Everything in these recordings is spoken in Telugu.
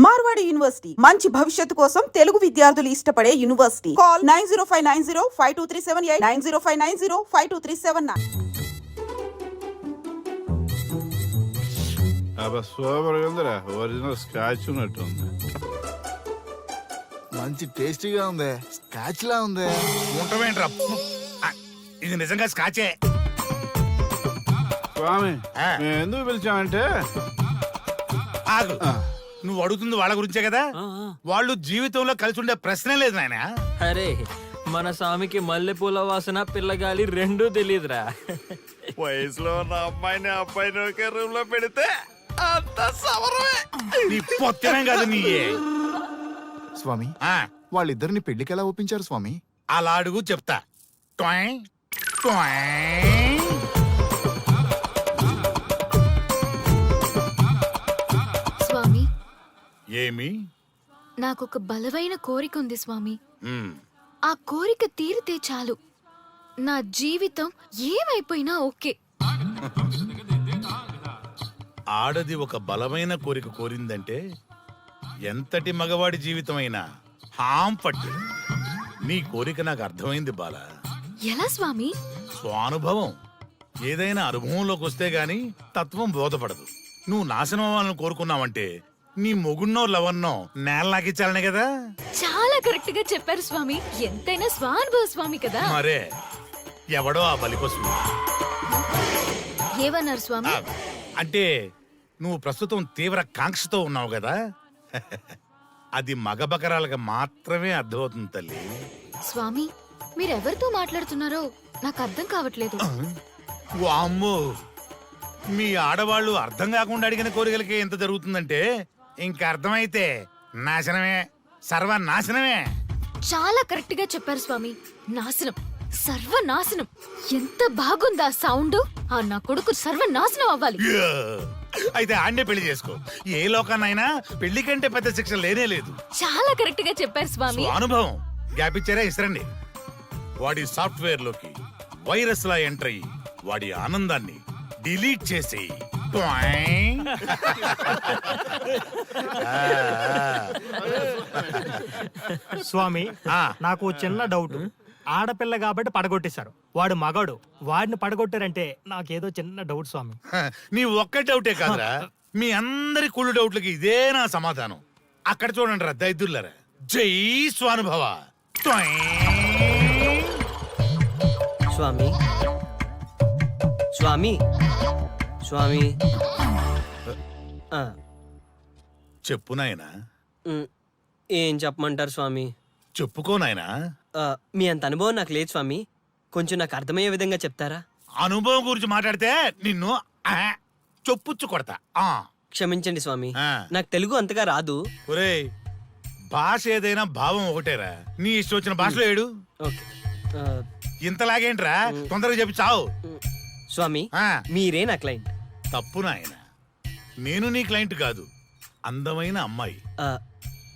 మార్వాడి యూనివర్సిటీ మంచి భవిష్యత్తు కోసం తెలుగు విద్యార్థులు ఇష్టపడే యూనివర్సిటీ. కాల్ 9059052378 9059052379. సూపర్ ఉందిరా, ఒరిజినల్ స్కాచ్ ఉన్నట్టుంది. మంచి టేస్టీగా ఉంది, స్కాచ్ లా ఉంది. ఉంటామేంట్రా, ఇది నిజంగా స్కాచే. స్వామి మేము ఎందుకు పిలిచామంటే, ఆగు, నువ్వు అడుగుతుంది వాళ్ళ గురించే కదా. వాళ్ళు జీవితంలో కలిసి ఉండే ప్రశ్నే లేదు నాయన. అరే మన స్వామికి మల్లెపూల వాసన పిల్లగాలి రెండూ తెలియదురా. వయసులో ఉన్న అమ్మాయిని అబ్బాయిని ఒకే రూమ్ లో పెడితే అంత సవరమే. నీ పొత్తమే కాదు నీయే. స్వామి, ఆ, వాళ్ళిద్దరిని పెళ్లికి ఎలా ఒప్పించారు స్వామి? అలా అడుగు చెప్తా. ట్వాయ్, ట్వాయ్. స్వామి, ఏమి? నాకొక బలమైన కోరిక ఉంది స్వామి. ఉమ్, ఆ కోరిక తీరితే చాలు, నా జీవితం ఏమైపోయినా ఓకే. ఆడది ఒక బలమైన కోరిక కోరిందంటే ఎంతటి మగవాడి జీవితమైనా హాం పట్టు. నీ కోరిక నాకు అర్థమైంది బాల. ఎలా స్వామి? స్వానుభవం. ఏదైనా అనుభవంలోకి వస్తే గాని తత్వం బోధపడదు. నువ్వు నాశనం అవ్వాలని కోరుకున్నావంటే నీ మొగున్నో లవన్నో నేల నాకిచ్చాలనే కదా. చాలా కరెక్ట్ గా చెప్పారు స్వామి. ఎంతైనా స్వానుభవ స్వామి కదా. మరే ఎవడో ఆ బలికోసం. ఏమన్నారు స్వామి? అంటే నువ్వు ప్రస్తుతం తీవ్ర కాంక్షతో ఉన్నావు కదా. అది మగ బకరాలకు మాత్రమే అర్థమవుతుంది తల్లి. స్వామి, మీరెవరితో మాట్లాడుతున్నారో నాకు అర్థం కావట్లేదు. వామ్మో, మీ ఆడవాళ్ళు అర్థం కాకుండా అడిగిన కోరికలకి ఎంత జరుగుతుందంటే ఇంకా అర్థమైతే నాశనమే, సర్వనాశనమే. చాలా కరెక్ట్ గా చెప్పారు స్వామి. నాశనం, సర్వనాశనం. ఎంత బాగుందా సౌండ్. ఆ నా కొడుకు సర్వనాశనం అవ్వాలి. యా! అయితే ఆండే పెళ్లి చేసుకో. ఏ లోకాన్నైనా పెళ్లి కంటే పెద్ద శిక్ష లేనే లేదు. చాలా కరెక్ట్ గా చెప్పారు స్వామి. అనుభవం గ్యాప్ ఇచ్చారా? ఇసరండి. వాడి సాఫ్ట్వేర్ లోకి వైరస్ లా ఎంటర్ అయ్యి వాడి ఆనందాన్ని డిలీట్ చేసి స్వామి, నాకు చిన్న డౌట్. ఆడపిల్ల కాబట్టి పడగొట్టేశారు, వాడు మగాడు, వాడిని పడగొట్టారంటే నాకేదో చిన్న డౌట్ స్వామి. నీ ఒక్క డౌటే కాదురా, మీ అందరి కుళ్ళు డౌట్లకి ఇదే నా సమాధానం. అక్కడ చూడండి రా దైదుర్లరా. జై స్వానుభవ. స్వామి స్వామి స్వామి చెప్పు నాయనా. ఏం చెప్పమంటారు స్వామి? చెప్పుకో నాయనా. మీ అంత అనుభవం నాకు లేదు స్వామి, కొంచెం నాకు అర్థమయ్యే విధంగా చెప్తారా? అనుభవం గురించి మాట్లాడితే నిన్ను చొప్పుచ్చు కొడతా. క్షమించండి స్వామి, ఆ. నాకు తెలుగు అంతగా రాదు. ఒరేయ్, భాష ఏదైనా భావం ఒకటేరా. నీ ఇష్టం వచ్చిన భాషలో ఏడు. ఓకే. ఇంతలాగేంట్రా, తొందరగా చెప్పి చావు. స్వామి, మీరే నా క్లయింట్. తప్పు నాయన, నేను నీ క్లయింట్ కాదు, అందమైన అమ్మాయి.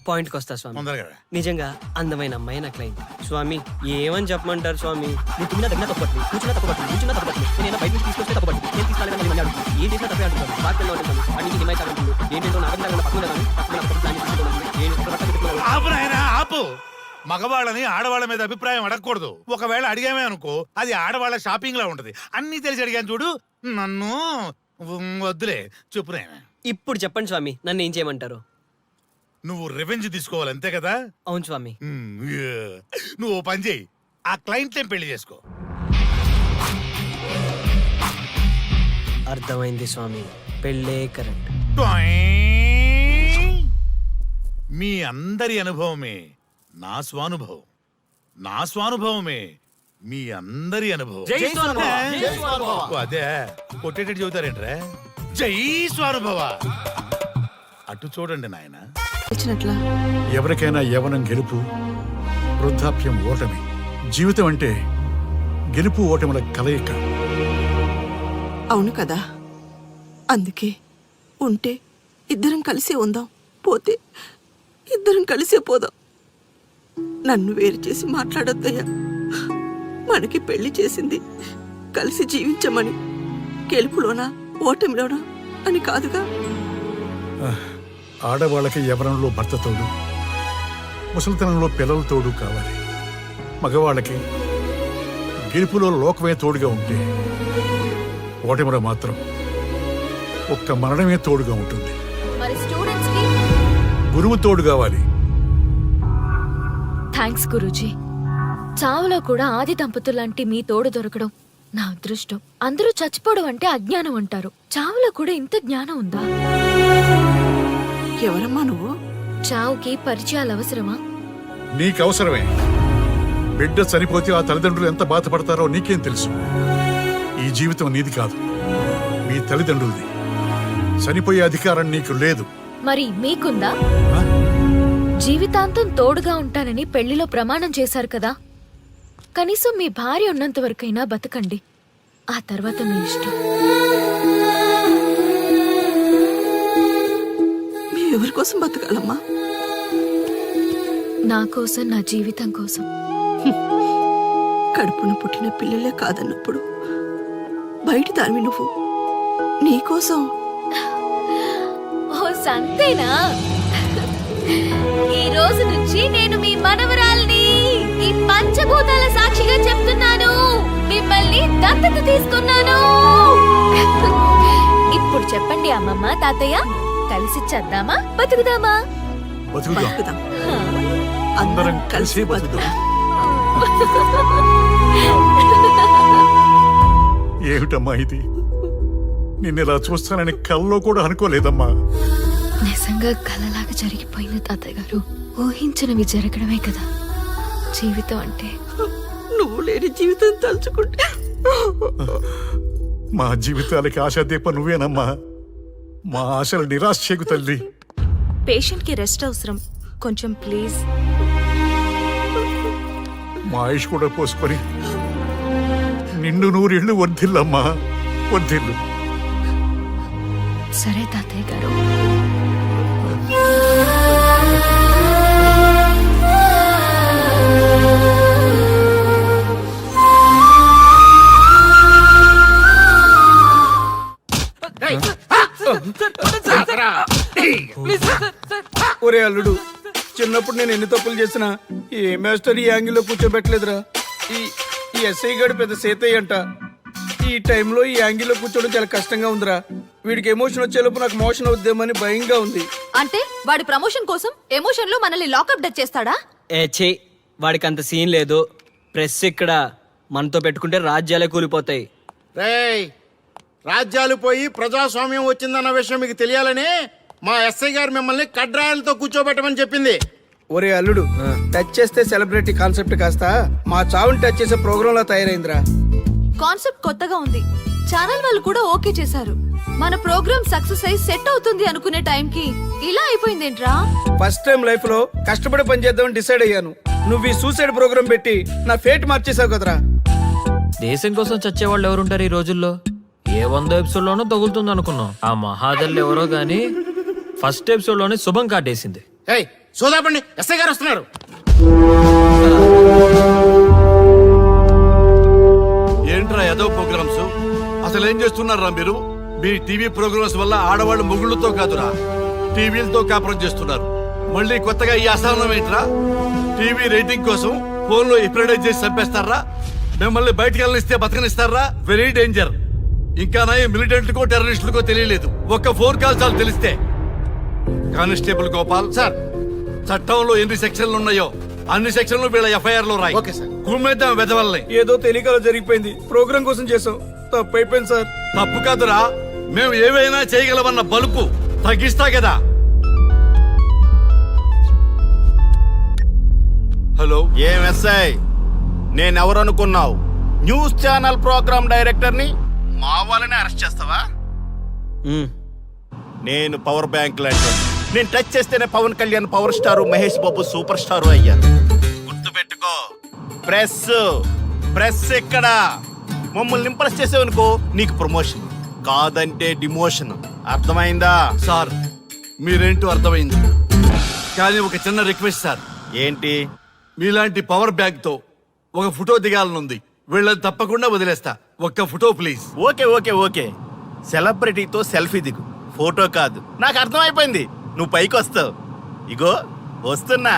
పాయింట్కి వస్తా స్వామి. తొందరగా. నిజంగా అందమైన అమ్మాయి నా క్లయింట్. స్వామి, ఏమని చెప్పమంటారు స్వామి? నేను తిన్నా దగ్గర తప్పట్లేదు, కూర్చున్నా తప్పట్లేదు, కూర్చున్నా తప్పట్లేదు, నేను బయట నుంచి తీసుకొస్తే తప్పట్లేదు, నేను తీసుకెళ్ళాలని మళ్ళీ అడుగుతాను. ఏం చేసినా తప్పే అడుగుతాను. బాగా ఉంటుంది, అన్నింటి హిమాయి తాగుతుంది, ఏంటంటే నాగంగా పక్కన ఆపు నాయనా, ఆపు. మగవాళ్ళని ఆడవాళ్ళ మీద అభిప్రాయం అడగకూడదు. ఒకవేళ అడిగామే అనుకో, అది ఆడవాళ్ళ షాపింగ్ లా ఉంటది. అన్ని తెలిసి అడిగాను చూడు, నన్ను వద్దులే. చెప్పు నాయనా. ఇప్పుడు చెప్పండి స్వామి, నన్ను ఏం చేయమంటారు? నువ్వు రివెంజ్ తీసుకోవాలి, అంతే కదా? అవును స్వామి. నువ్వు ఓ పని చేయి, ఆ క్లయింట్లే పెళ్లి చేసుకో. అర్థమైంది స్వామి, పెళ్ళే కరెక్ట్. మీ అందరి అనుభవమే నా స్వానుభవం, నా స్వానుభవమే మీ అందరి అనుభవం. అదే కొట్టేటట్టు చెబుతారేంట్రా? జై స్వానుభవ. అటు చూడండి నాయన. ఎవరికైనా యవ్వనం గెలుపు, వృద్ధాప్యం ఓటమి. జీవితం అంటే గెలుపు ఓటముల కలయిక. అవును కదా, అందుకే ఉంటే ఇద్దరం కలిసే ఉందాం, పోతే ఇద్దరం కలిసే పోదాం. నన్ను వేరు చేసి మాట్లాడొద్దయ్యా. మనకి పెళ్లి చేసింది కలిసి జీవించమని, గెలుపులోనా ఓటమిలోనా అని కాదుగా. ఆడవాళ్ళకి యవ్వనంలో భర్త తోడు, ముసలితనంలో పిల్లల తోడు కావాలి. మగవాళ్ళకి గెలుపులో లోకమే తోడుగా ఉంటే, ఓటమిలో మాత్రం ఒక్క మరణమే తోడుగా ఉంటుంది. మరి స్టూడెంట్స్ కి గురువు తోడు కావాలి. థ్యాంక్స్ గురూజీ. చావులో కూడా ఆది దంపతులాంటి మీ తోడు దొరకడం నా అదృష్టం. అందరూ చచ్చిపోవడం అంటే అజ్ఞానం అంటారు. చావులో కూడా ఇంత జ్ఞానం ఉందా? ఎవరమ్మా నువ్వు? చావుకి పరిచయాలు అవసరమా? నీకు అవసరమే. బిడ్డ చనిపోతే ఆ తల్లిదండ్రులు ఎంత బాధపడతారో నీకేం తెలుసు? ఈ జీవితం నీది కాదు, మీ తల్లిదండ్రులది. చనిపోయే అధికారం నీకు లేదు. మరి మీకుందా? ఆ? జీవితాంతం తోడుగా ఉంటానని పెళ్లిలో ప్రమాణం చేశారు కదా. కనీసం మీ భార్య ఉన్నంత వరకైనా బతకండి. ఆ తర్వాత మీ ఇష్టం. మేము ఎవరి కోసం బతకాలమ్మా? నా కోసం, నా జీవితం కోసం. కడుపున పుట్టిన పిల్లలే కాదన్నప్పుడు బయట దానివి నువ్వు నీకోసం. ఓ సంతేనా? ఈ రోజు నుంచి నేను మీ మనవరాల్ని. ఈ పంచభూతాల సాక్షిగా చెప్తున్నాను, మిమ్మల్ని దత్తత తీసుకున్నాను. ఇప్పుడు చెప్పండి అమ్మమ్మ, తాతయ్య, కలిసి చద్దామా, బతుకుదామా? బతుకుదాం. బతుకుదాం. హా. అందరం కలిసి బతుకుదాం. ఏమిటమ్మా ఇది? నిన్నెలా చూస్తానని కల్లో కూడా అనుకోలేదమ్మా. నిజంగా కలలాగా జరిగిపోయింది తాతయ్య గారు. ఊహించినవి జరగడమే కదా జీవితం అంటే. నువ్వు లేని జీవితం తలుచుకుంటే మా జీవితాలకి ఆశాదీప నువ్వేనమ్మా. మా ఆశలు నిరాశ చేయకు తల్లి. పేషెంట్ కి రెస్ట్ అవసరం, కొంచెం ప్లీజ్. మా ఆయుష్ కూడా పోసుకొని నిండు నూరేళ్లు వర్ధిల్లమ్మా, వర్ధిల్లు. సరే తాతయ్య గారు. ఒరే అల్లుడు, చిన్నప్పుడు నేను ఎన్ని తప్పులు చేసినా ఏ మాస్టర్ ఈ యాంగిల్లో కూర్చోబెట్టలేదురా. ఈ ఎస్ఐ గడు పెద్ద సేతయ్య అంట. ఈ టైంలో ఈ యాంగిల్లో కూర్చోవడం చాలా కష్టంగా ఉందిరా. వీడికి ఎమోషన్ వచ్చేలోపు నాకు మోషన్ అవుద్దేమని భయంగా ఉంది. అంటే వాడి ప్రమోషన్ కోసం ఎమోషన్ లో మనల్ని లాకప్ డెత్ చేస్తాడా? ఛీ, వాడికి అంత సీన్ లేదు. ప్రెస్ ఇక్కడ మనతో పెట్టుకుంటే రాజ్యాలే కూలిపోతాయి. రేయ్, రాజ్యాలు పోయి ప్రజాస్వామ్యం వచ్చిందన్న విషయం మీకు తెలియాలని మా ఎస్ఐ గారు మిమ్మల్ని కడ్రాయలతో కూర్చోబెట్టమని చెప్పింది. ఒరే అల్లుడు, టచ్ చేస్తే సెలబ్రిటీ కాన్సెప్ట్ కాస్త మా చావుని టచ్ చేసే ప్రోగ్రామ్ లా తయారైందిరా. కాన్సెప్ట్ కొత్తగా ఉంది. ఛానల్ వాళ్ళు కూడా ఓకే చేశారు. మన ప్రోగ్రామ్ సక్సెస్ అయి సెట్ అవుతుంది అనుకునే టైంకి ఇలా అయిపోయిందేంట్రా? ఫస్ట్ టైం లైఫ్ లో కష్టపడి పని చేద్దామని డిసైడ్ అయ్యాను. నువ్వు ఈ సూసైడ్ ప్రోగ్రామ్ పెట్టి నా ఫేట్ మార్చేసావు కదరా. దేశం కోసం చచ్చేవాళ్ళు ఎవరుంటారు ఈ రోజుల్లో? ఏ 100 ఎపిసోడ్ లోనో తగులుతుంది అనుకున్నాం. ఆ మహాదల్ ఎవరో గానీ ఫస్ట్ ఎపిసోడ్ లోనే శుభం కాటేసింది. ఏయ్, సోదాపండి, ఎస్ఐ గారు వస్తున్నారు. ఏంట్రా ఏదో ప్రోగ్రామ్స్? అసలు ఏం చేస్తున్నారా మీరు? మీ టీవీ ప్రోగ్రామ్స్ వల్ల ఆడవాళ్ళు మొగుళ్ళతో కాదురా, టీవీలతో కాపురం చేస్తున్నారు. మళ్ళీ కొత్తగా ఈ అసహనం ఏంట్రా? టీవీ రేటింగ్ కోసం ఫోన్ లో ఎప్రిడైజ్ చేసి చంపేస్తారా? మిమ్మల్ని బయటకు వెళ్ళనిస్తే బతకనిస్తారా? Very danger. ఇంకా నయం మిలిటెంట్లకో టెర్రరిస్టులకో తెలియలేదు, ఒక్క ఫోన్ కాల్ చాలు తెలిస్తే. కానిస్టేబుల్ గోపాల్ సార్, చట్టంలో ఎన్ని సెక్షన్లు ఉన్నాయో అన్ని సెక్షన్లు వీళ్ళ ఎఫ్ఐఆర్ లో రాయి. Okay sir. కుమ్మేద్దాం వెదవల్ని. ఏదో తెలియకలో జరిగిపోయింది, ప్రోగ్రామ్ కోసం చేసాం, తప్పు అయిపోయింది సార్. తప్పు కాదురా, మేము ఏవైనా చేయగలమన్న బలుపు తగ్గిస్తా కదా. హలో, ఏం ఎస్ఐ, నేనెవరనుకున్నావు? న్యూస్ ఛానల్ ప్రోగ్రామ్ డైరెక్టర్ ని మా వాళ్ళని అరెస్ట్ చేస్తావా? నేను పవర్ బ్యాంక్ లాంటి, నేను టచ్ చేస్తేనే Pawan Kalyan power star, Mahesh Babu super star అయ్యారు. గుర్తుపెట్టుకో, ప్రెస్ ఎక్కడ మమ్మల్ని ఇంప్రెస్ చేసావనుకో నీకు ప్రమోషన్, కాదంటే డిమోషన్. అర్థమైందా? సార్ మీరేంటో అర్థమైంది, కానీ ఒక చిన్న రిక్వెస్ట్ సార్. ఏంటి? మీలాంటి పవర్ బ్యాంక్ తో ఒక ఫోటో దిగాలనుంది. వీళ్ళని తప్పకుండా వదిలేస్తా, ఒక్క photo please. Okay okay okay, సెలబ్రిటీతో సెల్ఫీ దిగు, ఫోటో కాదు. నాకు అర్థమైపోయింది, నువ్వు పైకి వస్తావు. ఇగో వస్తున్నా.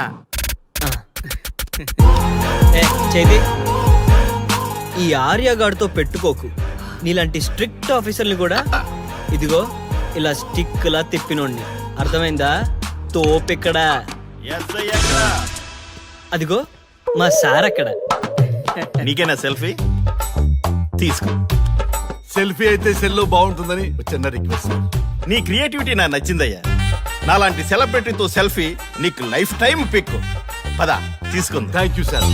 ఏ చేతి ఈ ఆర్యగాడితో పెట్టుకోకు. నీలాంటి స్ట్రిక్ట్ ఆఫీసర్ని కూడా ఇదిగో ఇలా స్టిక్లా తిప్పినోడిని. అర్థమైందా? తోపెక్కడ? అదిగో మా సార్ అక్కడ. నీకేనా సెల్ఫీ? తీసుకో. సెల్ఫీ అయితే సెల్లో బాగుంటుందని చిన్న రిక్వెస్ట్. నీ క్రియేటివిటీ నాకు నచ్చిందయ్యా. నాలాంటి సెలబ్రిటీతో సెల్ఫీ నీకు లైఫ్ టైం పిక్. పద తీసుకుంది. Thank you sir.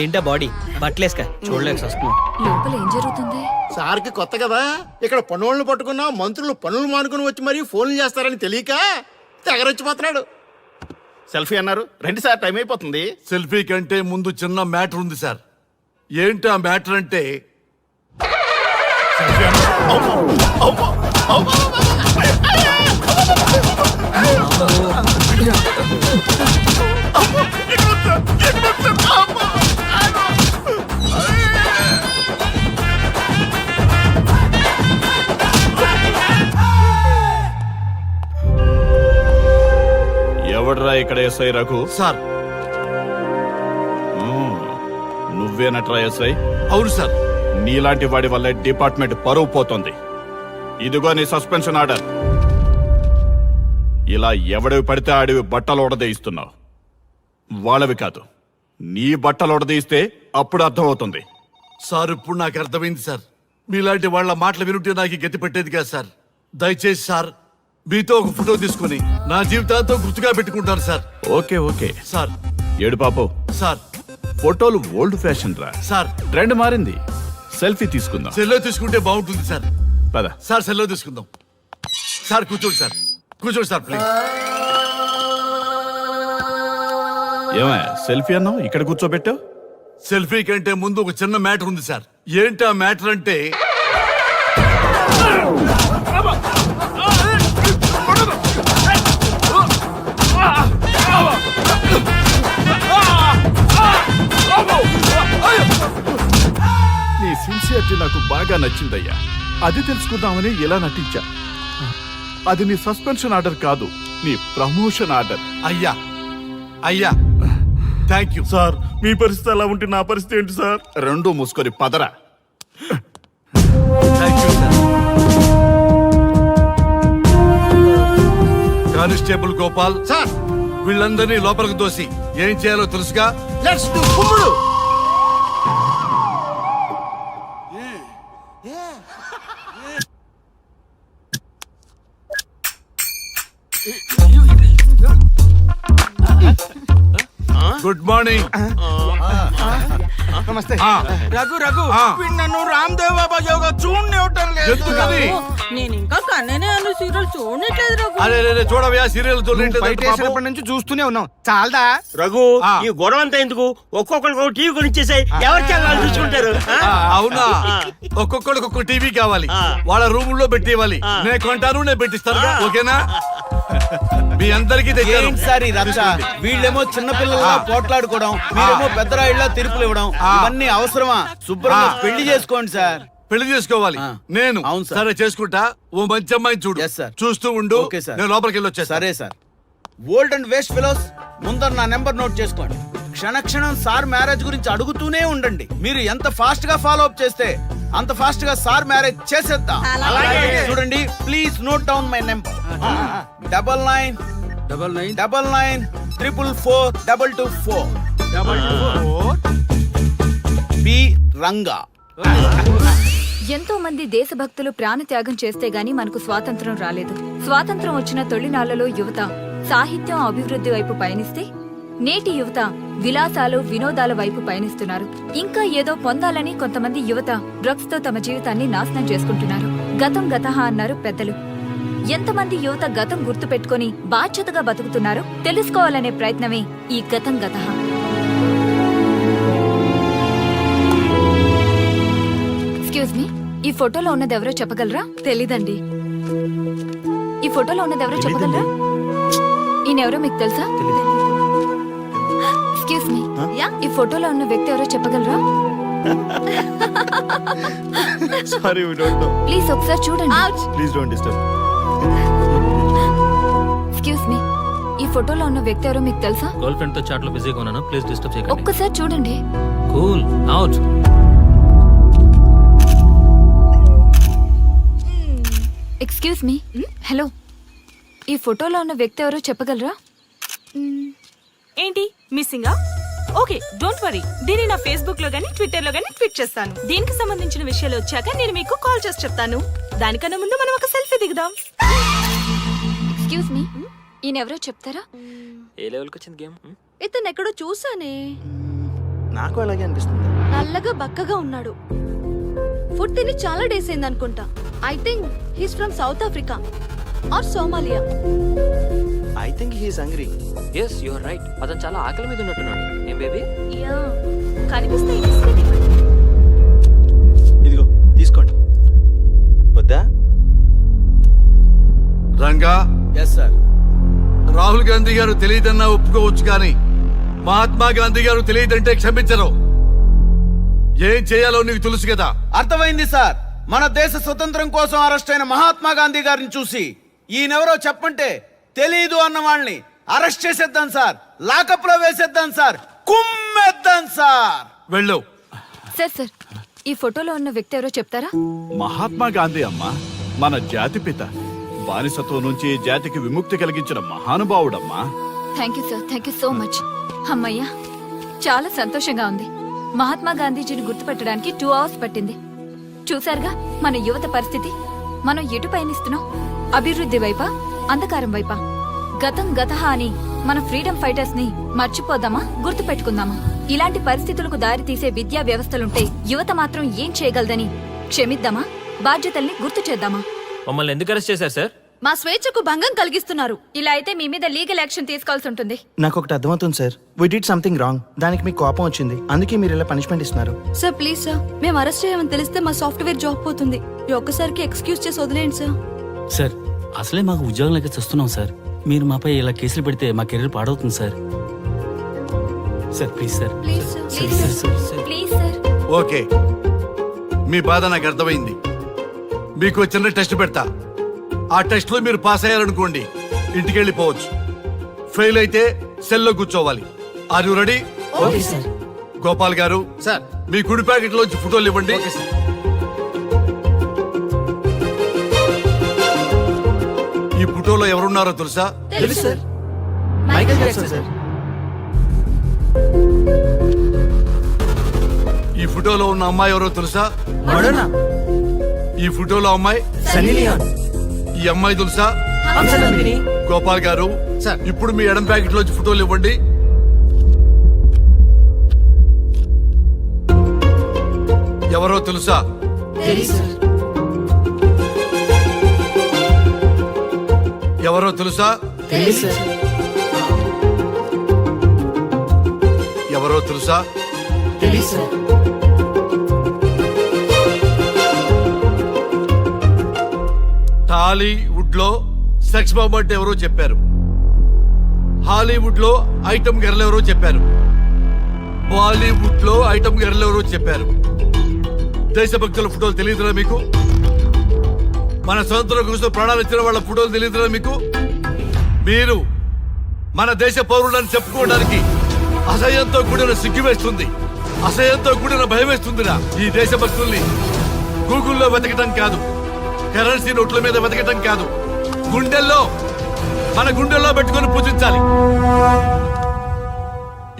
ఏంటా బాడీ బట్టలేసుక చూడలేక వస్తున్నాం. లోపల ఏం జరుగుతుంది? సార్కి కొత్త కదా, ఇక్కడ పనులను పట్టుకున్నా మంత్రులు పనులు మానుకుని వచ్చి మరీ ఫోన్లు చేస్తారని తెలియక తెగరొచ్చిపోతున్నాడు. సెల్ఫీ అన్నారు, రండి సార్, టైం అయిపోతుంది. సెల్ఫీ కంటే ముందు చిన్న మ్యాటర్ ఉంది సార్. ఏంటి ఆ మ్యాటర్ అంటే ఎవడ్రా ఇక్కడ ఎస్ఐ రఘు? సార్. నువ్వేనట్రా ఎస్ఐ? అవును సార్. నీలాంటి వాడి వల్ల డిపార్ట్మెంట్ పరువు పోతుంది. ఇదిగో నీ సస్పెన్షన్ ఆర్డర్. ఇలా ఎవడివి పడితే ఆడివి బట్టలు ఉడదీయిస్తున్నావు. వాళ్ళవి కాదు, నీ బట్టలు ఉడదీయిస్తే అప్పుడు అర్థమవుతుంది. సార్ ఇప్పుడు నాకు అర్థమైంది సార్. మీలాంటి వాళ్ళ మాటలు వినుంటే నాకు గతి పెట్టేది కాదు సార్. దయచేసి సార్ మీతో ఒక ఫోటో తీసుకుని నా జీవితాంతో గుర్తుగా పెట్టుకుంటాను సార్. Okay okay sir. ఏడు పాపు సార్. ఫోటోలు ఓల్డ్ ఫ్యాషన్ రా సార్. ట్రెండ్ మారింది. సెల్ఫీ తీసుకుందాం. సెల్లో తీసుకుంటే బాగుంటుంది సార్. పద సార్ సెల్లో తీసుకుందాం. సార్ కూర్చోండి సార్. కూర్చోండి సార్ ప్లీజ్. ఏమయ్య సెల్ఫీ అన్నావు, ఇక్కడ కూర్చోబెట్టావు? సెల్ఫీ కంటే ముందు ఒక చిన్న మ్యాటర్ ఉంది సార్. ఏంటి ఆ మ్యాటర్ అంటే నీ సిన్సియరిటీ నాకు బాగా నచ్చిందయ్యా. అది తెలుసుకుందామని ఇలా నటించా. అది నీ సస్పెన్షన్ ఆర్డర్ కాదు, నీ ప్రమోషన్ ఆర్డర్. అయ్యా అయ్యా థ్యాంక్ యూ సార్. మీ పరిస్థితి అలా ఉంటే నా పరిస్థితి ఏంటి సార్? రెండు మూసుకొని పదరా. Thank you sir. Constable Gopal sir, వీళ్ళందరినీ లోపలికి దోసి ఏం చేయాలో తెలుసుగా. లెట్స్ డు కుమ్ముడు. Good morning. నమస్తే. రఘు రఘు నన్ను రామ్దేవ్ బాబా యోగా చూడనివ్వటం లేదు. ఎందుకని? నేను ఇంకా కన్ననే అను సీరియల్ చూడట్లేదు రఘు. అరే చూడవయ్యా సీరియల్ బయట నుంచి చూస్తూనే ఉన్నాం. చాలదా? రఘు ఈ గొడవ అంతా ఎందుకు? ఒక్కొక్కరికి టీవీ కొనిచ్చేసాయి, ఎవరి ఛానల్ చూసుకుంటారు. అవునా? ఒక్కొక్కడికి ఒక్కొక్క టీవీ కావాలి, వాళ్ళ రూమ్ లో పెట్టివ్వాలి. నేను కొంటాను, నేను పెట్టిస్తాను. ఓకేనా? మీ అందరికీ తెచ్చాను. సార్ వీళ్ళేమో చిన్నపిల్లల పోట్లాడుకోవడం, మీరేమో పెద్దరాయిళ్ళ తీర్పులు ఇవ్వడం, ఇవన్నీ అవసరమా? శుభ్రంగా పెళ్లి చేసుకోండి సార్. పెళ్లి చేసుకోవాలి నేను. అవును సార్. సరే చేసుకుంటా. ఓ మంచి అమ్మాయిని చూడు. Yes, sir. చూస్తూ ఉండు. Okay, sir. నేను లోపలికి వెళ్ళి వచ్చేస్తా. సరే sir. Old and waste fellows, ముందర నా నెంబర్ నోట్ చేసుకోండి. క్షణక్షణం సార్ మ్యారేజ్ గురించి అడుగుతూనే ఉండండి. మీరు ఎంత ఫాస్ట్ గా ఫాలో అప్ చేస్తే అంత ఫాస్ట్ గా సార్ మ్యారేజ్ చేసేద్దాం. చూడండి, please note down my number. 9999442224 B Ranga. ఎంతో మంది దేశభక్తులు ప్రాణత్యాగం చేస్తే గాని మనకు స్వాతంత్రం రాలేదు. స్వాతంత్రం వచ్చిన తొలినాళ్లలో యువత సాహిత్యం అభివృద్ధి వైపు పయనిస్తే నేటి యువత విలాసాలు వినోదాల వైపు పయనిస్తున్నారు. ఇంకా ఏదో పొందాలని కొంతమంది యువత డ్రగ్స్ తో తమ జీవితాన్ని నాశనం చేసుకుంటున్నారు. గతం గతహ అన్నారు పెద్దలు. ఎంతమంది యువత గతం గుర్తు పెట్టుకుని బాధ్యతగా బతుకుతున్నారో తెలుసుకోవాలనే ప్రయత్నమే ఈ గతం గతహ. ఎక్స్క్యూజ్ మీ, ఈ ఫోటోలో ఉన్నది ఎవరో చెప్పగలరా? తెలీదండి. ఈ ఫోటోలో ఉన్నది ఎవరో చెప్పగలరా? ఈయనెవరో మీకు తెలుసా? ఎక్స్క్యూజ్ మీ, ఈ ఫోటోలో ఉన్న వ్యక్తి ఎవరో చెప్పగలరా? Sorry we don't know. Please ఒకసారి చూడండి. Please don't disturb. Excuse me, ఈ ఫోటోలో ఉన్న వ్యక్తి ఎవరో మీకు తెలుసా? గర్ల్ ఫ్రెండ్ తో చాట్ లో బిజీగా ఉన్నాను, ప్లీజ్ డిస్టర్బ్ చేయకండి. ఒక్కసారి చూడండి. Cool out. Excuse me, hello, ఈ ఫోటోలో ఉన్న వ్యక్తి ఎవరో చెప్పగలరా? ఏంటి మిస్సింగా? ఓకే డోంట్ వరీ, దీన్ని నా ఫేస్బుక్ లో గానీ ట్విట్టర్ లో గానీ ట్వీట్ చేస్తాను. దీనికి సంబంధించిన విషయాలు వచ్చాక నేను మీకు కాల్ చేసి చెప్తాను. దానికన్నా ముందు మనం ఒక సెల్ఫీ దిగుదాం. ఎక్స్క్యూజ్ మీ, ఈయన ఎవరో చెప్తారా? ఏ లెవెల్కి వచ్చింది గేమ్? ఇతను ఎక్కడో చూసానే. నాకు అలాగే అనిపిస్తుంది. నల్లగా బక్కగా ఉన్నాడు. ఫుడ్ తిని చాలా డేస్ అయింది అనుకుంటా. I think he's from South Africa or Somalia. I think he's hungry. Yes you are right, అతను చాలా ఆకలి మీద ఉన్నట్టున్నాడు. ఏం బేబీ? యా, కనిపిస్తే బిస్కెట్ ఇవ్వండి. ఇదిగో తీసుకోండి. వద్దా? Ranga, yes sir. రాహుల్ గాంధీ గారు తెలియదన్నా ఒప్పుకోవచ్చు కానీ మహాత్మా గాంధీ గారు తెలియదంటే క్షమించరు. ఏం చేయాలో నీకు తెలుసు కదా. అర్థమైంది సార్. మన దేశ స్వతంత్రం కోసం అరెస్ట్ అయిన మహాత్మా గాంధీ గారిని చూసి ఈయనెవరో చెప్పంటే తెలీదు అన్న వాళ్ళని అరెస్ట్ చేసేద్దాం సార్, లాకప్ లో వేసేద్దాం సార్, కుమ్మేద్దాం సార్. వెళ్ళు. సార్, ఈ ఫోటోలో ఉన్న వ్యక్తి ఎవరో చెప్తారా? మహాత్మా గాంధీ అమ్మ మన జాతిపిత, బానిసత్వం నుంచి జాతికి విముక్తి కలిగించిన మహానుభావుడమ్మా. Thank you sir, thank you so much. అమ్మయ్యా, చాలా సంతోషంగా ఉంది. మహాత్మా గాంధీజీని గుర్తుపెట్టడానికి 2 hours పట్టింది. చూసారుగా మన యువత పరిస్థితి. మనం ఎటు పయనిస్తున్నాం? అభివృద్ధి వైపా, అంధకారం వైపా? గతం గతహ అని మన ఫ్రీడమ్ ఫైటర్స్ ని మర్చిపోదామా, గుర్తు పెట్టుకుందామా? ఇలాంటి పరిస్థితులకు దారి తీసే విద్యా వ్యవస్థలుంటే యువత మాత్రం ఏం చేయగలదని క్షమిద్దామా, బాధ్యతల్ని గుర్తు చేద్దామా? మమ్మల్ని ఎందుకు అరెస్ట్ చేశారు సార్? మా స్వేచ్ఛకు భంగం కలిగిస్తున్నారు. ఇలా అయితే మీ మీద లీగల్ యాక్షన్ తీసుకోవాల్సి ఉంటుంది. నాకు ఒకటి అర్థమవుతుంది sir. We did something wrong. దానికి మీకు కోపం వచ్చింది, అందుకే మీరు ఇలా పనిష్మెంట్ ఇస్తున్నారు. సార్ ప్లీజ్ సార్, మేము అరెస్ట్ చేయమని తెలిస్తే మా సాఫ్ట్వేర్ జాబ్ పోతుంది. ఈ ఒక్కసారికి ఎక్స్క్యూజ్ చేసి వదిలేయండి సార్. సార్ అసలే మాకు ఉద్యోగం లేక చూస్తున్నాం సార్. మీరు మాపై ఇలా కేసులు పెడితే మా కెరీర్ పాడవుతుంది sir. Sir please sir. Please sir, please sir, please sir. Okay, మీ బాధ నాకు అర్థమైంది. మీకు చిన్న టెస్ట్ పెడతా. ఆ టెస్ట్ లో మీరు పాస్ అయ్యారనుకోండి, ఇంటికి వెళ్ళిపోవచ్చు. ఫెయిల్ అయితే సెల్లో కూర్చోవాలి. Are you ready? Okay sir. Gopal garu sir. మీ కుడి ప్యాకెట్ లోంచి ఫోటోలు ఇవ్వండి. ఈ ఫోటోలో ఎవరున్నారో తెలుసా? తెలుసు సార్. Michael Jackson sir. ఈ ఫోటోలో ఉన్న అమ్మాయి ఎవరో తెలుసా? మడోనా. ఈ ఫోటోలో అమ్మాయి సన్నీ లియోన్. ఈ అమ్మాయి తెలుసా? హంసనందిని. గోపాల్ గారు సార్. ఇప్పుడు మీ ఎడం ప్యాకెట్ లోంచి ఫోటోలు ఇవ్వండి. ఎవరో తెలుసా? తెలుసు సార్. ఎవరో తెలుసా? తెలుసు సార్. ఎవరో తెలుసా? తెలుసు సార్. టాలీవుడ్ లో సెక్స్ బాంబ్ అంటే ఎవరో చెప్పారు. హాలీవుడ్ లో ఐటమ్ గర్ల్ ఎవరో చెప్పారు. బాలీవుడ్ లో ఐటమ్ గర్ల్ ఎవరో చెప్పారు. దేశభక్తుల ఫోటోలు తెలియదురా మీకు? మన స్వతంత్రం కోసం ప్రాణాలు ఇచ్చిన వాళ్ళ ఫోటోలు తెలియదురా మీకు? మీరు మన దేశ పౌరులని చెప్పుకోవడానికి అసహ్యంతో కూడిన సిగ్గు వేస్తుంది, అసహ్యంతో కూడిన భయం వేస్తుందిరా. ఈ దేశభక్తుల్ని గూగుల్లో వెతకటం కాదు, కరెన్సీ నోట్ల మీద వెతకటం కాదు, గుండెల్లో మన గుండెల్లో పెట్టుకొని పూజించాలి.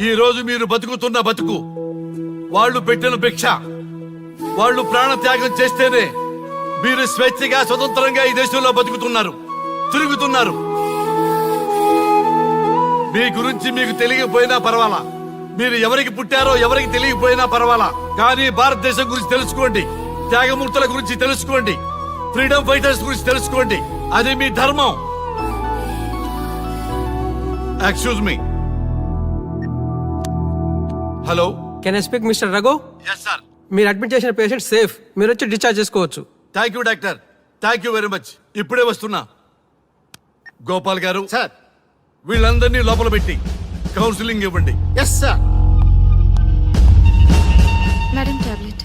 ఈ రోజు మీరు బతుకుతున్న బతుకు వాళ్ళు పెట్టిన భిక్ష. వాళ్ళు ప్రాణ త్యాగం చేస్తేనే మీరు స్వేచ్ఛగా స్వతంత్రంగా ఈ దేశంలో బతుకుతున్నారు, తిరుగుతున్నారు. మీ గురించి మీకు తెలియకపోయినా పర్వాలా, మీరు ఎవరికి పుట్టారో ఎవరికి తెలియకపోయినా పర్వాలా, కానీ భారతదేశం గురించి తెలుసుకోండి, త్యాగమూర్తుల గురించి తెలుసుకోండి, ఫ్రీడమ్ ఫైటర్స్ గురించి తెలుసుకోండి. అది మీ ధర్మం. Excuse me. Hello, can I speak mister Raghu? Yes sir. మీరు అడ్మిట్ చేసిన పేషెంట్ సేఫ్, మీరు వచ్చి డిశ్చార్జ్ చేసుకోవచ్చు. Thank you doctor, thank you very much. ఇప్పుడే వస్తున్నా. గోపాల్ గారు సార్. వీళ్ళందరినీ లోపల పెట్టి కౌన్సిలింగ్ ఇవ్వండి. Yes sir. Madam tablet.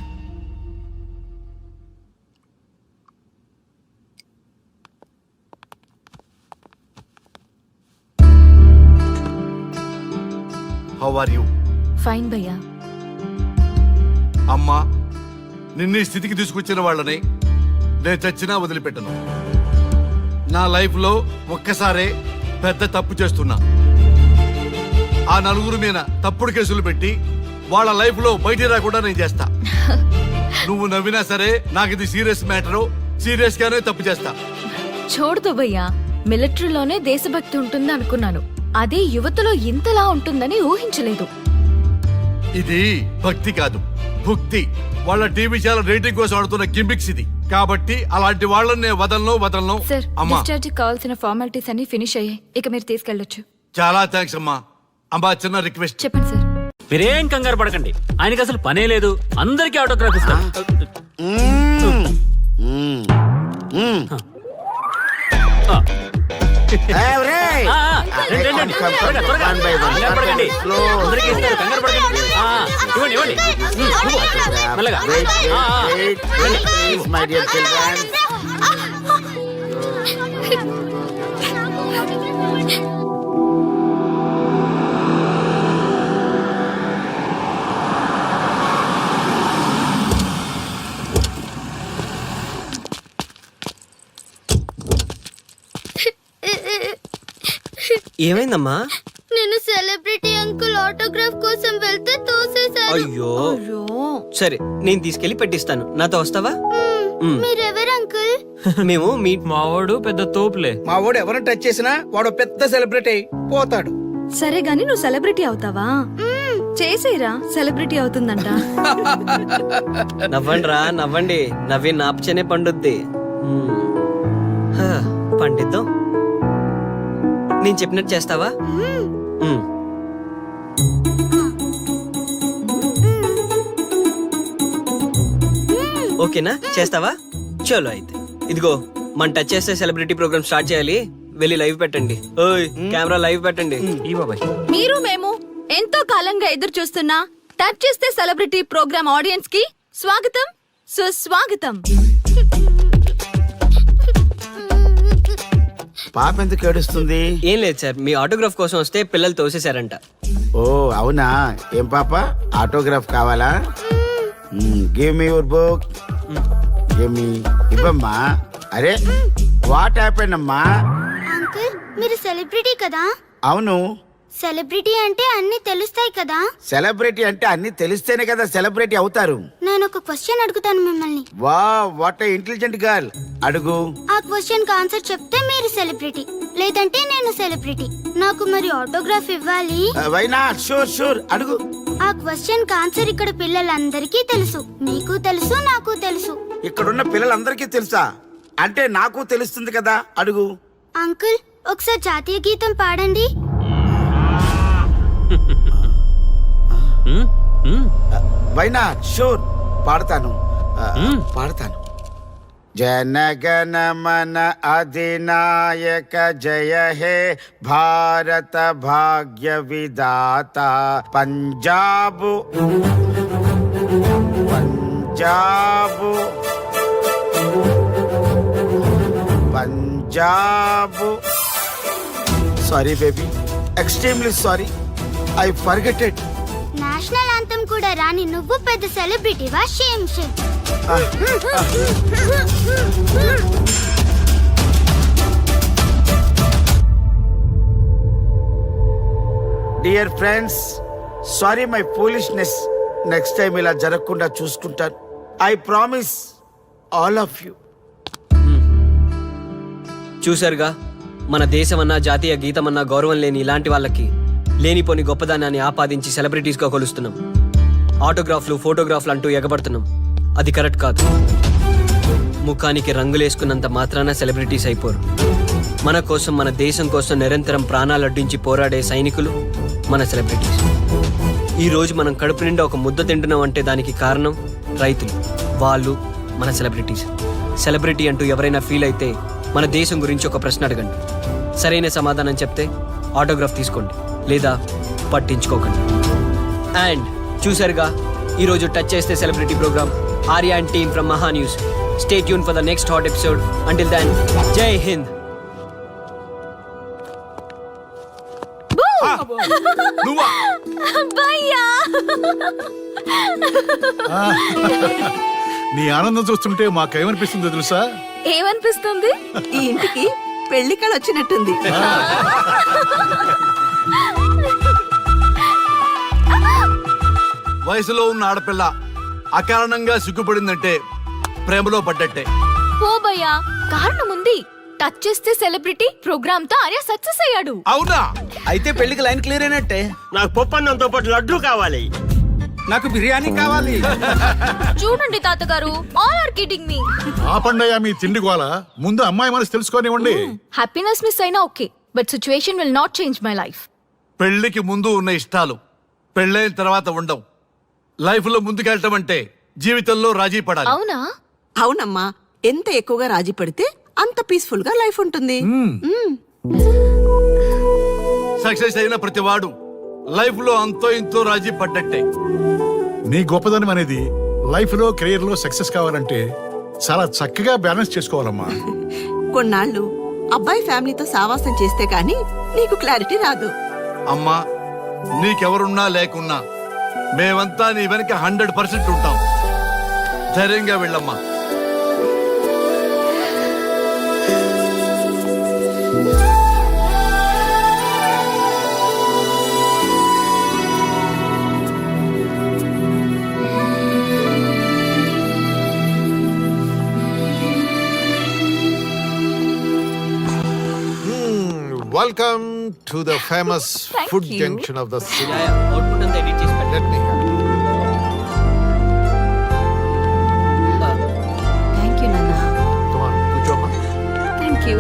How are you? Fine భయ్యా. అమ్మా, నిన్ను ఈ స్థితికి తీసుకొచ్చిన వాళ్ళని నేను చచ్చినా వదిలిపెట్టను. నా లైఫ్లో ఒక్కసారే పెద్ద తప్పు చేస్తున్నా. ఆ నలుగురు మీద తప్పుడు కేసులు పెట్టి వాళ్ళ లైఫ్లో బయటికి రాకుండా నేను చేస్తా. నువ్వు నవ్వినా సరే నాకు ఇది సీరియస్ మ్యాటరు, సీరియస్ గానే తప్పు చేస్తా. చూడదు భయ్యా, మిలిటరీలోనే దేశభక్తి ఉంటుంది అనుకున్నాను. అదే యువతలో ఇంతలా ఉంటుందని ఊహించలేదు. ఇది భక్తి కాదు, భుక్తి. వాళ్ళ టీవీ ఛానల్ రేటింగ్ కోసం ఆడుతున్న గిమిక్స్ ఇది. కాబట్టి అలాంటి వాళ్ళని నేను వదలను. సార్, అమ్మా, డిశ్చార్జ్ కావాల్సిన ఫార్మాలిటీస్ అన్ని ఫినిష్ అయ్యాయి. ఇక మీరు తీసుకెళ్ళొచ్చు. చాలా థ్యాంక్స్ అమ్మా. అమ్మా, చిన్న రిక్వెస్ట్. చెప్పండి సార్. మీరేం కంగారు పడకండి, ఆయనకి అసలు పనే లేదు. అందరికీ ఆటోగ్రాఫ్ ఇస్తారు. రండి, రండి. త్వరగా, త్వరగా. కంగారు పడకండి. అందరికీ ఇస్తారు, కంగారు పడకండి. ఇవ్వండి, ఇవ్వండి. ఇవ్వు. మెల్లగా. రండి. ఏమైందమ్మా? నేను సెలబ్రిటీ అంకుల్ ఆటోగ్రాఫ్ కోసం వెళ్తే తోసేశారు. అయ్యో, సరే నేను తీసుకెళ్లి పెట్టిస్తాను. నాతో వస్తావా? మీరెవరు అంకుల్? మేము మీ మావాడు పెద్ద తోపులే. మా వాడు ఎవరిని టచ్ చేసినా వాడు పెద్ద సెలబ్రిటీ అయి పోతాడు. సరే గాని నువ్వు సెలబ్రిటీ అవుతావా? చేసేరా, సెలబ్రిటీ అవుతుందంట. నవ్వండిరా, నవ్వండి. నవ్వి నాపచనే పండుద్ది. పండిద్దాం. నేను చెప్పినట్టు చేస్తావా? ఓకేనా? చేస్తావా? చలో అయితే. ఇదిగో, మన టచ్ చేస్తే సెలబ్రిటీ ప్రోగ్రామ్ స్టార్ట్ చేయాలి. వెళ్ళి లైవ్ పెట్టండి. ఓయ్, కెమెరా లైవ్ పెట్టండి. ఈ బాబాయ్, మీరు మేము ఎంతో కాలంగా ఎదురు చూస్తున్న టచ్ చేస్తే సెలబ్రిటీ ప్రోగ్రామ్ ఆడియన్స్ కి స్వాగతం, సుస్వాగతం. పాప ఎందుకు ఏడుస్తుంది? ఏం లేదు సార్, మీ ఆటోగ్రాఫ్ కోసం వస్తే పిల్లలు తోసేశారంట. ఓ అవునా? ఏం పాప, ఆటోగ్రాఫ్ కావాలా? Give me your book. Give me. ఇవ్వమ్మా. అరే, వాట్ హ్యాపెండ్ అమ్మా? అంకుల్, మీరు సెలబ్రిటీ కదా? అవును. సెలబ్రిటీ అంటే అన్ని తెలుస్తాయి కదా? సెలబ్రిటీ అంటే అన్ని తెలిస్తేనే కదా సెలబ్రిటీ అవుతారు. నేను ఒక క్వశ్చన్ అడుగుతాను మిమ్మల్ని. వా, వాట్ ఇంటెలిజెంట్ గర్ల్. అడుగు. ఆ క్వశ్చన్ కి ఆన్సర్ చెప్తే మీరు సెలబ్రిటీ, లేదంటే నేను సెలబ్రిటీ. నాకు మరి ఆటోగ్రాఫ్ ఇవ్వాలి. Why not? షూర్ షూర్, అడుగు. ఆ క్వశ్చన్ కి ఆన్సర్ ఇక్కడ పిల్లలందరికీ తెలుసు, మీకు తెలుసు, నాకు తెలుసు. ఇక్కడున్న పిల్లలందరికీ తెలుసా? అంటే నాకు తెలుస్తుంది కదా. అడుగు. అంకుల్, ఒకసారి జాతీయ గీతం పాడండి. Why not? షూర్, పాడతాను. పాడతాను. జనగణ మన అధినాయక జయ హే భారత భాగ్య విధాత. Punjab Punjab Punjab. Sorry baby, extremely sorry. I forget it. National anthem కూడా రాని నువ్వు పెద్ద సెలబ్రిటీవా? Shame shame. Dear friends, sorry my foolishness. Next time ఇలా జరగకుండా చూసుకుంటాను. I promise all of you. చూశారుగా, మన దేశమన్నా జాతీయ గీతమన్నా గౌరవం లేని ఇలాంటి వాళ్ళకి లేనిపోని గొప్పదానాన్ని ఆపాదించి సెలబ్రిటీస్ గా కొలుస్తున్నాం. ఆటోగ్రాఫ్లు, ఫోటోగ్రాఫ్లు అంటూ ఎగబడుతున్నాం. అది కరెక్ట్ కాదు. ముఖానికి రంగులేసుకున్నంత మాత్రాన సెలబ్రిటీస్ అయిపోరు. మన కోసం, మన దేశం కోసం నిరంతరం ప్రాణాలు అడ్డించి పోరాడే సైనికులు మన సెలబ్రిటీస్. ఈ రోజు మనం కడుపు నిండా ఒక ముద్ద తింటున్నాం అంటే దానికి కారణం రైతులు. వాళ్ళు మన సెలబ్రిటీస్. సెలబ్రిటీ అంటూ ఎవరైనా ఫీల్ అయితే మన దేశం గురించి ఒక ప్రశ్న అడగండి. సరైన సమాధానం చెప్తే ఆటోగ్రాఫ్ తీసుకోండి, లేదా పట్టించుకోకండి. అండ్ చూసారుగా, ఈరోజు టచ్ చేస్తే celebrity programme. Arya and team from Maha News. Stay tune for the next hot episode. Until then, Jai Hind. నువ్వా? భయ్యా ఆ, నీ ఆనందం చూస్తుంటే మాకేమనిపిస్తుందో తెలుసా? ఏమనిపిస్తుంది? ఈ ఇంటికి పెళ్లి కళ వచ్చినట్టుంది. వయసులో ఉన్న ఆడపిల్ల అకారణంగా సిగ్గుపడిందంటే ప్రేమలో పడ్డట్టే. ఓ భయ్యా, కారణం ఉంది. టచ్ చేస్తే సెలబ్రిటీ ప్రోగ్రామ్ తో ఆర్య సక్సెస్ అయ్యాడు. అవునా? అయితే పెళ్లికి లైన్ క్లియర్ అయినట్టే. నాకు పప్పన్నంతో పాటు లడ్డు కావాలి. నాకు బిర్యానీ కావాలి. చూడండి తాతగారు, ఆల్ ఆర్ కిడింగ్ మీ. ఆపండయ్యా మీ తిండి గోల. ముందు అమ్మాయి మనసు తెలుసుకోనివ్వండి. హ్యాపీనెస్ మిస్ అయినా okay, but situation will not change my life. పెళ్లికి ముందు ఉన్న ఇష్టాలు పెళ్ళైన తర్వాత ఉండవు. లైఫ్ లో ముందుకెళ్ళటం అంటే జీవితంలో రాజీ పడాలి. అవునా? అవునమ్మా, ఎంత ఎక్కువగా రాజీ పడితే అంత పీస్ఫుల్ గా లైఫ్ ఉంటుంది. సక్సెస్ అయిన ప్రతివాడు లైఫ్ లో అంతో ఇంతో రాజీ పడ్డట్టే. నీ గొప్పదనం అనేది లైఫ్ లో కెరీర్ లో సక్సెస్ కావాలంటే చాలా చక్కగా బ్యాలెన్స్ చేసుకోవాలమ్మా. కొన్నాళ్ళు అబ్బాయి ఫ్యామిలీతో సావాసం చేస్తే గానీ నీకు క్లారిటీ రాదు. అమ్మా, నీకెవరున్నా లేకున్నా మేమంతా నీ వెనక 100% ఉంటాం. ధైర్యంగా వెళ్ళమ్మా. Welcome to the famous Thank food you. Junction of the city. Output అంతా ఎడిట్ చేసి పెట్టండి. లెట్ మీ థ్యాంక్ యూ నాన్న. కమ్ ఆన్ కూర్చోమ్మా. Thank you.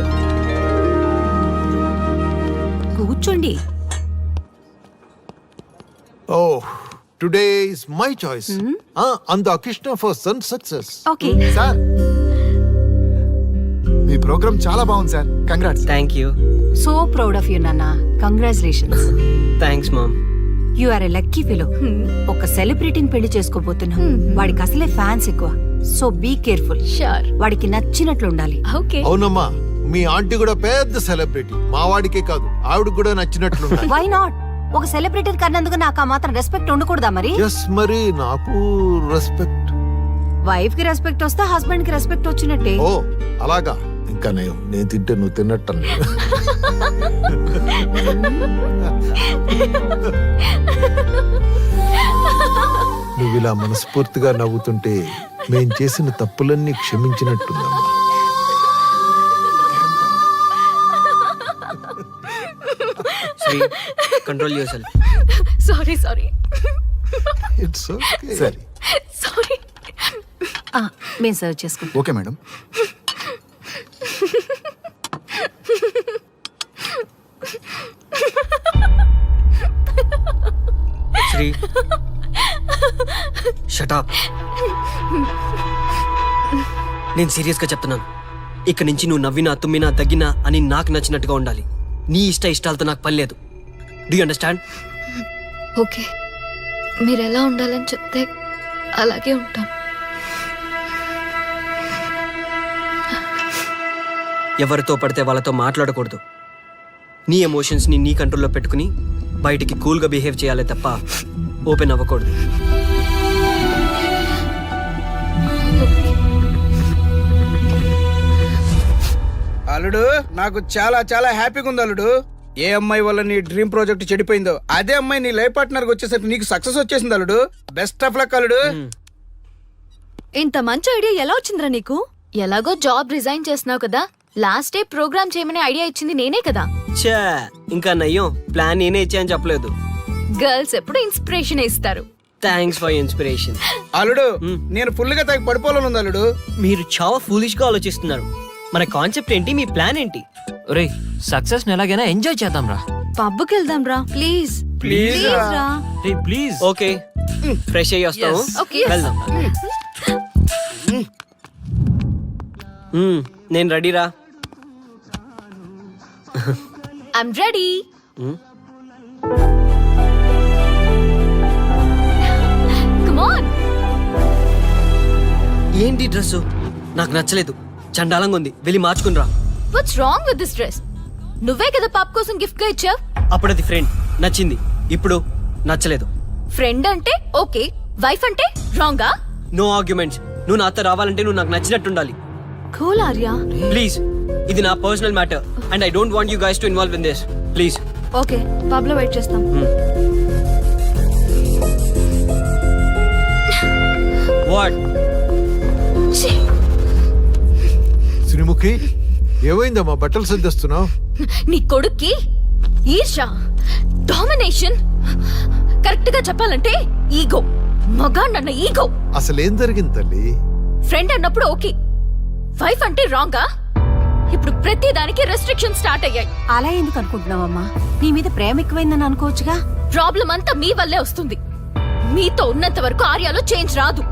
కూర్చోండి. Oh, today is my choice. And the Krishna for son success. Okay. Sir, మీ ప్రోగ్రామ్ చాలా బాగుంది sir. Congrats. Thank you. So proud of you నాన్న. Congratulations. Thanks mom. You are a lucky fellow. ఒక సెలబ్రిటీని పెళ్లి చేసుకోబోతున్నావు. వాడికి అసలే ఫ్యాన్స్ ఎక్కువ. So be careful. షూర్. వాడికి నచ్చినట్లు ఉండాలి. ఓకే. అవునమ్మా, మీ ఆంటీ కూడా పెద్ద సెలబ్రిటీ. మా వాడికే కాదు, ఆవిడ కూడా నచ్చినట్లు. Why not? ఒక సెలబ్రిటీ కన్నందుకు నాకు ఆ మాత్రం రెస్పెక్ట్ ఉండకూడదా మరి? ఎస్, మరి నాకు రెస్పెక్ట్. వైఫ్ కి రెస్పెక్ట్ వస్తే హస్బెండ్ కి రెస్పెక్ట్ వచ్చినట్టే. ఓ అలాగా? ఇంకా నేను తింటే నువ్వు తిన్నట్టు. నువ్వు ఇలా మనస్ఫూర్తిగా నవ్వుతుంటే మేం చేసిన తప్పులన్నీ క్షమించినట్టుందమ్మా. Sri, control yourself. Sorry sorry it's okay. సరే, సారీ. మేము సర్వ్ చేసుకుంటాం. Okay madam. Sri, shut up. నేను సీరియస్ గా చెప్తున్నాను. ఇక నుంచి నువ్వు నవ్వినా తుమ్మినా దగ్గినా అని నాకు నచ్చినట్టుగా ఉండాలి. నీ ఇష్టాలతో నాకు పని లేదు. Do you understand? ఓకే, మీరు ఎలా ఉండాలని చెప్తే అలాగే ఉంటాను. ఎవరితో పడితే వాళ్ళతో మాట్లాడకూడదు. నీ ఎమోషన్స్ని నీ కంట్రోల్లో పెట్టుకుని బయటికి కూల్గా బిహేవ్ చేయాలి తప్ప ఓపెన్ అవ్వకూడదు. అల్లుడు, నాకు చాలా చాలా హ్యాపీగా ఉంది అల్లుడు. ఏ అమ్మాయి వల్ల నీ డ్రీమ్ ప్రాజెక్ట్ చెడిపోయిందో అదే అమ్మాయి నీ లైఫ్ పార్ట్నర్ వచ్చేసరికి నీకు సక్సెస్ వచ్చేసింది అల్లుడు. బెస్ట్ ఆఫ్ లక్ అల్లుడు. ఇంత మంచి ఐడియా ఎలా వచ్చిందిరా నీకు? ఎలాగో జాబ్ రిజైన్ చేస్తున్నావు కదా, లాస్ట్ డే ప్రోగ్రామ్ చేయమని ఐడియా ఇచ్చింది నేనే కదా. చా, ఇంకా నయ్యం, ప్లాన్ నేనే ఇచ్చాయని చెప్పలేదు. గర్ల్స్ ఎప్పుడు ఇన్స్పిరేషన్ ఇస్తారు. Thanks for inspiration. అల్లుడు, నేను ఫుల్ గా తగ్గి పడిపోవాలని ఉంది అల్లుడు. మీరు చాలా ఫూలిష్ గా ఆలోచిస్తున్నారు. మన కాన్సెప్ట్ ఏంటి, మీ ప్లాన్ ఏంటి? ఒరే, సక్సెస్ ని ఎలాగైనా ఎంజాయ్ చేద్దాం రా. పబ్కి వెళ్దాం రా ప్లీజ్. ప్లీజ్ రా. రే ప్లీజ్. ఓకే, ఫ్రెష్ అయ్యి వస్తాము. Okay. వెళ్దాం. నేను రెడీరా. I'm ready. Come on. ఏంటి డ్రెస్? నాకు నచ్చలేదు, చండాలంగా ఉంది. వెళ్ళి మార్చుకుని రా. What's wrong with this dress? నువ్వే కదా పాప్ కోసం గిఫ్ట్ గా ఇచ్చావు. అప్పుడు అది ఫ్రెండ్, నచ్చింది, ఇప్పుడు నచ్చలేదు. ఫ్రెండ్ అంటే ఓకే, వైఫ్ అంటే రాంగా? No arguments. నువ్వు నాతో రావాలంటే నువ్వు నాకు నచ్చినట్టుండాలి. కూల్ ఆర్యా. ప్లీజ్, ఇది నా personal matter and I don't want you guys to involve in this. Please. Okay, pub లో వెయిట్ చేస్తాం. వాట్? శ్రీముఖి, ఏమైందమ్మా బట్టలు సర్దిస్తున్నావు? నీ కొడుక్కి ఈర్ష, డామినేషన్, కరెక్ట్ గా చెప్పాలంటే ఈగో. మగాండన్న ఈగో. అసలేం జరిగింది తల్లి? ఫ్రెండ్ అన్నప్పుడు ఓకే, వైఫ్ అంటే రాంగా? ఇప్పుడు ప్రతి దానికి రెస్ట్రిక్షన్ స్టార్ట్ అయ్యాయి. అలా ఎందుకు అనుకుంటున్నావమ్మా? నీ మీద ప్రేమ ఎక్కువైందని అనుకోవచ్చుగా. ప్రాబ్లం అంతా మీ వల్లే వస్తుంది. మీతో ఉన్నంత వరకు ఆర్యాలో చేంజ్ రాదు.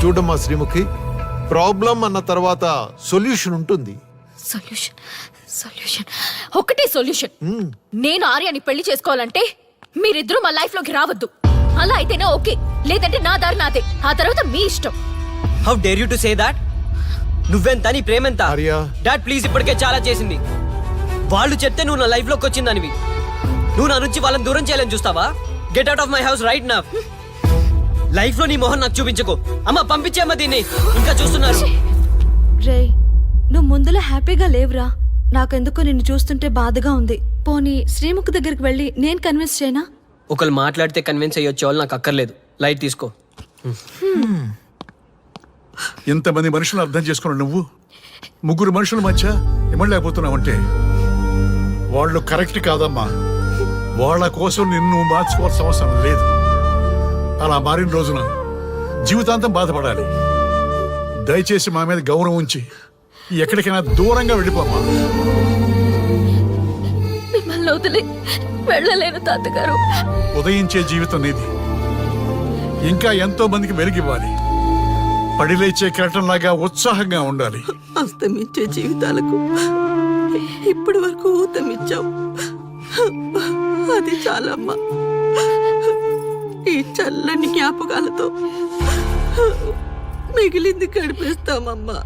చూడమ్మా శ్రీముఖి, ప్రాబ్లం అన్న తర్వాత సొల్యూషన్ ఉంటుంది. సొల్యూషన్, సొల్యూషన్, ఒకటే సొల్యూషన్. నేను ఆర్యాని పెళ్లి చేసుకోవాలంటే మీరిద్దరూ మా లైఫ్ లోకి రావద్దు. అలా అయితేనే ఓకే, లేదంటే నా దారి నాదే. ఆ తర్వాత మీ ఇష్టం. How dare you to say that? నువ్వెంత, నీ ప్రేమెంత? ఆర్యా. డాడ్ ప్లీజ్, ఇప్పటికే చాలా చేసింది. వాళ్ళు చెప్తే నువ్వు నా లైఫ్ లోకి వచ్చిందనివి. నువ్వు నా నుంచి వాళ్ళని దూరం చేయాలని చూస్తావా? Get out of my house right now. Life లో నీ మొహం నాకు చూపించకు. అమ్మ పంపించేమ్మ దీన్ని, ఇంకా చూస్తున్నారు. రే, నువ్వు ముందులో హ్యాపీగా లేవురా. నాకెందుకో నిన్ను చూస్తుంటే బాధగా ఉంది. పోనీ శ్రీముఖి దగ్గరికి వెళ్ళి నేను కన్విన్స్ చేయనా? ఒకళ్ళు మాట్లాడితే కన్విన్స్ అయ్యొచ్చే వాళ్ళు నాకు అక్కర్లేదు. లైట్ తీసుకో. ఇంతమంది మనుషులు అర్థం చేసుకున్న నువ్వు ముగ్గురు మనుషుల మధ్య ఇమ్మలేకపోతున్నావంటే వాళ్ళు కరెక్ట్ కాదమ్మా. వాళ్ళ కోసం నిన్ను మార్చుకోవాల్సిన అవసరం లేదు. అలా మారిన రోజున జీవితాంతం బాధపడాలి. దయచేసి మా మీద గౌరవం ఉంచి ఎక్కడికైనా దూరంగా వెళ్ళిపోమ్మా. మిమ్మల్ని వదిలి వెళ్ళలేను తాతగారు. ఉదయించే జీవితం నీది. ఇంకా ఎంతో మందికి వెలుగివ్వాలి. పడిలేచే కెరటంలాగా ఉత్సాహంగా ఉండాలి. అస్తమించే జీవితాలకు ఇప్పటి వరకు ఊతమిచ్చావు. అది చాలమ్మా. ఈ చల్లని జ్ఞాపకాలతో మిగిలింది గడిపేస్తామమ్మా.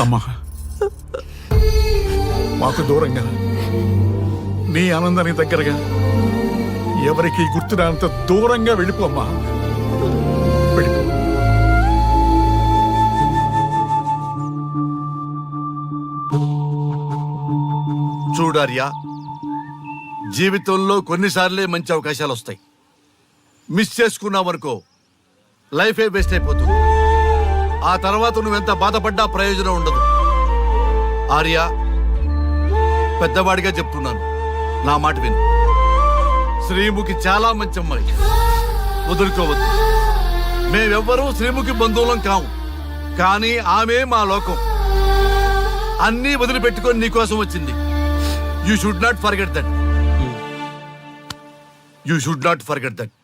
అమ్మా, మాకు దూరంగా నీ ఆనందానికి దగ్గరగా ఎవరికి గుర్తురానంత దూరంగా వెళ్ళిపోమ్మా. వెళ్ళిపో. చూడార్యా, జీవితంలో కొన్నిసార్లే మంచి అవకాశాలు వస్తాయి. మిస్ చేసుకున్నావనుకో లైఫే వేస్ట్ అయిపోతుంది. ఆ తర్వాత నువ్వెంత బాధపడ్డా ప్రయోజనం ఉండదు. ఆర్య, పెద్దవాడిగా చెప్తున్నాను, నా మాట విను. శ్రీముఖి చాలా మంచి అమ్మాయి, వదులుకోవద్దు. మేమెవ్వరూ శ్రీముఖి బంధువులం కాము, కానీ ఆమె మా లోకం. అన్నీ వదిలిపెట్టుకొని నీకోసం వచ్చింది. You should not forget that. You should not forget that.